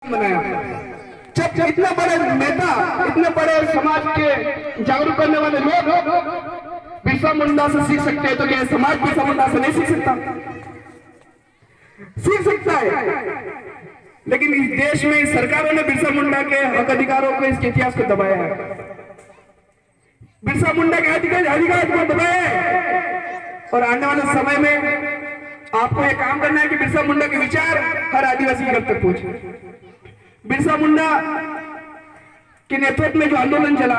बनाया। जब इतने बड़े नेता, इतने बड़े समाज के जागरूक करने वाले लोग बिरसा मुंडा से सीख सकते हैं, तो क्या समाज बिरसा मुंडा से नहीं सीख सकता? सीख सकता है। लेकिन इस देश में सरकारों ने बिरसा मुंडा के हक अधिकारों को, इसके इतिहास को दबाया है। बिरसा मुंडा के अधिकार को दबाया है। और आने वाले समय में आपको यह काम करना है कि बिरसा मुंडा के विचार हर आदिवासी घर तक पहुंचे। बिरसा मुंडा के नेतृत्व में जो आंदोलन चला,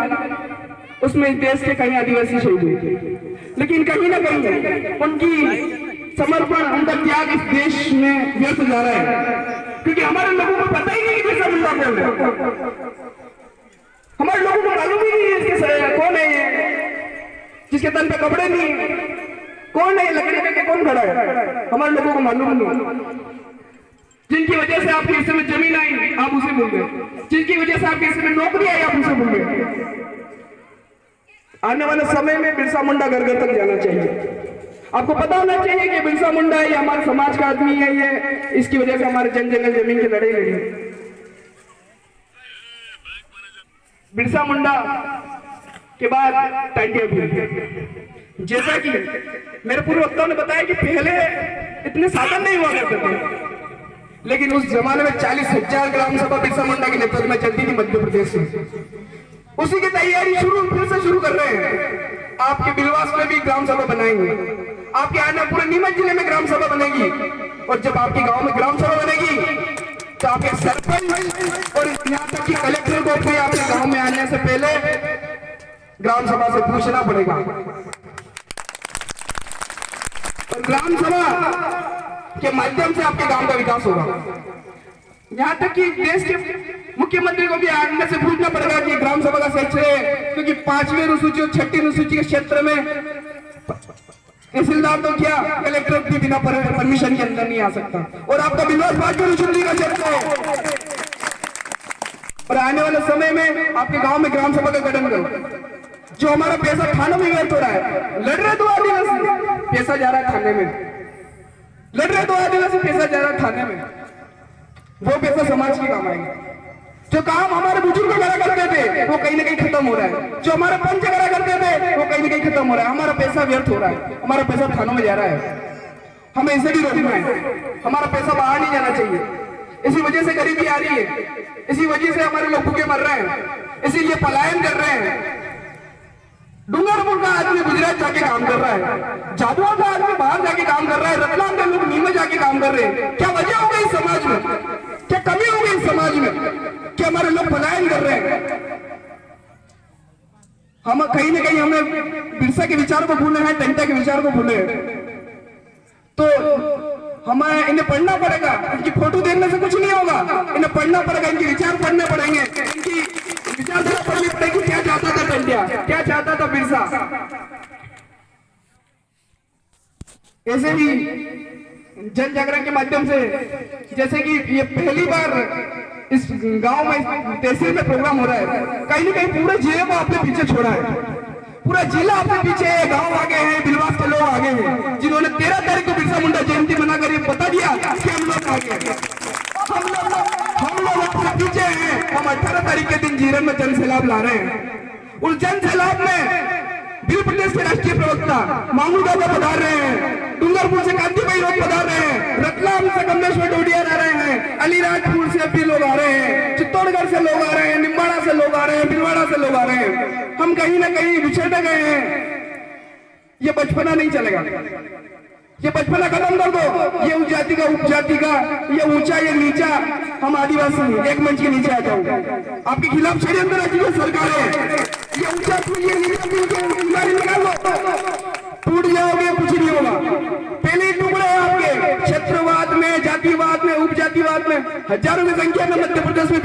उसमें देश के कई आदिवासी शहीद हुए, लेकिन कहीं ना कहीं उनकी समर्पण, उनका त्याग इस देश में व्यर्थ जा रहा है, क्योंकि हमारे लोगों को पता ही नहीं कि बिरसा मुंडा कौन है। हमारे लोगों को मालूम ही नहीं है इसके कौन है ये, जिसके तन पे कपड़े नहीं, कौन है लकड़ी लेके कौन खड़ा है, हमारे लोगों को मालूम नहीं। जिनकी वजह से आपके हिस्से में जमीन आई, आप उसे भूल गए। जिनकी वजह से आपके हिस्से में नौकरी आई, आप उसे भूल गए। आने वाले समय में बिरसा मुंडा घर घर तक जाना चाहिए। आपको पता होना चाहिए कि बिरसा मुंडा है, ये हमारे समाज का आदमी है, ये इसकी वजह से हमारे जंगल जमीन की लड़ाई लड़ी। बिरसा मुंडा के बाद टांडिया भी, जैसा कि मेरे पूर्व वक्ताओं ने बताया कि पहले इतने साधन नहीं हुआ करते थे, लेकिन उस जमाने में 40,000 ग्राम सभा बिरसा मुंडा के नेतृत्व में चलती थी मध्य प्रदेश में। उसी की तैयारी फिर से शुरू कर रहे हैं। आपके बिलवास में भी ग्राम सभा बनाएंगे, आपके आने पूरे नीमच जिले में ग्राम सभा बनेगी, और जब आपके गांव में ग्राम सभा बनेगी तो आपके सरपंच और यहाँ तक कि कलेक्टर को भी आपके गांव में आने से पहले ग्राम सभा से पूछना पड़ेगा। और ग्राम सभा के माध्यम से आपके गांव का विकास होगा। यहाँ तक कि देश के मुख्यमंत्री को भी आने से पूछना पड़ेगा कि ग्राम सभा का सच है, क्योंकि 5वीं अनुसूची और 6ठी अनुसूची के क्षेत्र में तहसीलदार तो क्या, कलेक्टर भी बिना परमिशन के अंदर नहीं आ सकता। और आपका बिलवास 5वीं अनुसूची का क्षेत्र है। और आने वाले समय में आपके गांव में ग्राम सभा का गठन करो। जो हमारा पैसा थानों में व्यर्थ हो रहा है, लड़ रहे 2 आदिवासी, पैसा जा रहा है थाने में, लड़ रहे 2 आदिवासी, पैसा जा रहा है थाने में, वो पैसा समाज की काम आएगा। जो काम हमारे बुजुर्ग करा करते थे वो कहीं ना कहीं खत्म हो रहा है। जो हमारे पंच करा करते थे वो कहीं ना कहीं खत्म हो रहा है। हमारा पैसा व्यर्थ हो रहा है, हमारा पैसा थानों में जा रहा है। हमें इसे भी रोकना है। हमारा पैसा बाहर नहीं जाना चाहिए। इसी वजह से गरीबी आ रही है, इसी वजह से हमारे लोग भूखे मर रहे हैं, इसीलिए पलायन कर रहे हैं। डूंगरपुर का आदमी गुजरात जाके काम कर रहा है, झाबुआ का आदमी बाहर जाके काम कर रहा है, रतलाम के लोग नीमच जाके काम कर रहे हैं। क्या वजह हो गई समाज में? क्या कमी हो गई समाज में? क्या हमारे लोग पलायन कर रहे हैं? हम कहीं ना कहीं हमें बिरसा के विचार को भूले हैं, टंटा के विचार को भूले हैं। तो हमें इन्हें पढ़ना पड़ेगा। इनकी फोटो देखने से कुछ नहीं होगा, इन्हें पढ़ना पड़ेगा, इनके विचार पढ़ने पड़ेंगे, इनकी विचारधारा पढ़नी पड़ेगी। क्या चाहता था टंटिया, क्या चाहता था बिरसा। ऐसे ही जन जागरण के माध्यम से, जैसे कि ये पहली बार इस गांव में तहसील में प्रोग्राम हो रहा है, कहीं ना कहीं पूरे जिले को आपने पीछे छोड़ा है। पूरा जिला आपने पीछे है, गांव आगे हैं, बिलवास के लोग आगे हैं, जिन्होंने 13 तारीख को बिरसा मुंडा जयंती मनाकर ये बता दिया कि हम लोग आगे हैं। हम लोग आपसे पीछे हैं। हम 18 तारीख के दिन जीरन में जन सैलाब ला रहे हैं। उस जन सैलाब में दिल्ली प्रदेश के राष्ट्रीय प्रवक्ता मामू दादा पधार रहे हैं, डूंगरपुर से कांति भाई रोड पधार रहे हैं, रतलाम से कमलेश्वर डोडिया आ रहे हैं, अलीराजपुर से भी लोग आ रहे हैं, चित्तौड़गढ़ से लोग आ रहे हैं, निम्बाड़ा से लोग आ रहे हैं, भिलवाड़ा से लोग आ रहे हैं। हम कहीं ना कहीं बिछड़ गए हैं। ये बचपना नहीं चलेगा, ये बचपना खत्म कर दो। ये उस जाति का उपजाति का, ये ऊंचा ये नीचा, हम आदिवासी एक मंच के नीचे आ जाओ। आपके खिलाफ षड्यंत्र रची है सरकार है। ये ऊंचा ये नीचा निकाल लो, टूट जाओगे, कुछ नहीं होगा। पहले टुकड़े हैं आपके क्षेत्रवाद में, जातिवाद में, उपजातिवाद में, हजारों की संख्या में मध्य प्रदेश में